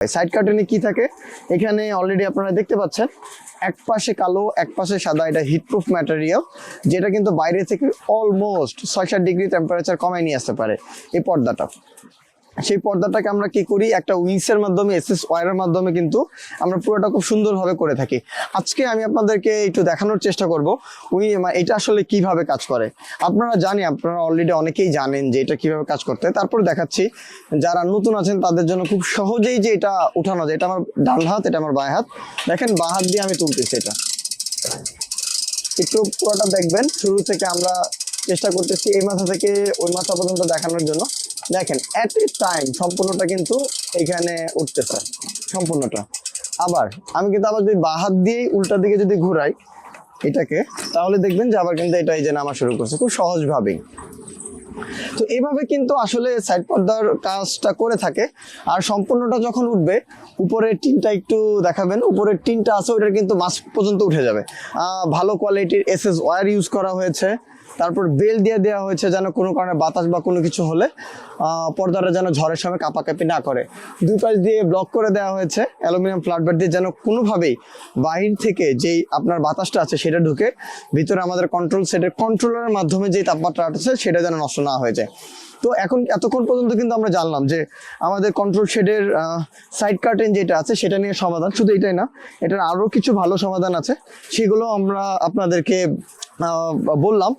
Side কার্টেনে কি থাকে, এখানে অলরেডি আপনারা দেখতে পাচ্ছেন এক পাশে কালো এক পাশে সাদা, এটা হিটপ্রুফ ম্যাটেরিয়াল, যেটা কিন্তু বাইরে থেকে অলমোস্ট 6-7 ডিগ্রি টেম্পারেচার কমায় নিয়ে আসতে পারে এই পর্দাটা। সেই পর্দাটাকে আমরা কি করি, একটা উইংসের মাধ্যমে, এসএস ওয়্যারের মাধ্যমে কিন্তু আমরা পুরোটা খুব সুন্দরভাবে করে থাকি। আজকে আমি আপনাদেরকে একটু দেখানোর চেষ্টা করব এটা আসলে কিভাবে কাজ করে। আপনারা অলরেডি অনেকেই জানেন যে এটা কিভাবে কাজ করতে, তারপর দেখাচ্ছি যারা নতুন আছেন তাদের জন্য খুব সহজেই যে এটা উঠানো যায়। এটা আমার ডান হাত, এটা আমার বাঁ হাত, দেখেন বাঁ হাত দিয়ে আমি তুলতেছি। এটা একটু পুরোটা দেখবেন, শুরু থেকে আমরা চেষ্টা করতেছি এই মাথা থেকে ওই মাথা পর্যন্ত দেখানোর জন্য। দেখেন এট এ টাইম সম্পূর্ণটা কিন্তু এখানে উঠতেছে সম্পূর্ণটা। আবার আমি কিন্তু আবার যদি বাঁ হাত দিয়েই উল্টা দিকে যদি ঘুরাই এটাকে, তাহলে দেখবেন যে আবার কিন্তু এটা এই যে নামা শুরু করছে খুব সহজভাবেই। তো এইভাবে কিন্তু আসলে সাইড পর্দার কাজটা করে থাকে। আর সম্পূর্ণটা যখন উঠবে, উপরের টিনটা একটু দেখাবেন, উপরের টিনটা আছে ওইটা কিন্তু মাছ পর্যন্ত উঠে যাবে। ভালো কোয়ালিটির এসএস ওয়্যার ইউজ করা হয়েছে, তারপর বেল দিয়ে দেওয়া হয়েছে যেন কোনো কারণে বাতাস বা কোনো কিছু হলে পর্দাটা যেন ঝড়ের সময় কাঁপাকাঁপি না করে। দুই পাশ দিয়ে ব্লক করে দেওয়া হয়েছে অ্যালুমিনিয়াম ফ্ল্যাটবোর্ড দিয়ে, যেন কোনোভাবেই বাহির থেকে যেই আপনার বাতাসটা আছে সেটা ঢুকে ভিতরে আমাদের কন্ট্রোল সেটের কন্ট্রোলারের মাধ্যমে যেই তাপমাত্রা আছে সেটা যেন নষ্ট না হয়ে যায়। তো এতক্ষণ পর্যন্ত কিন্তু আমরা জানলাম যে আমাদের কন্ট্রোল শেডের সাইড কার্টেন যেটা আছে সেটা নিয়ে সমাধান। শুধু এটাই না, এটার আরও কিছু ভালো সমাধান আছে, সেগুলো আমরা আপনাদেরকে বললাম।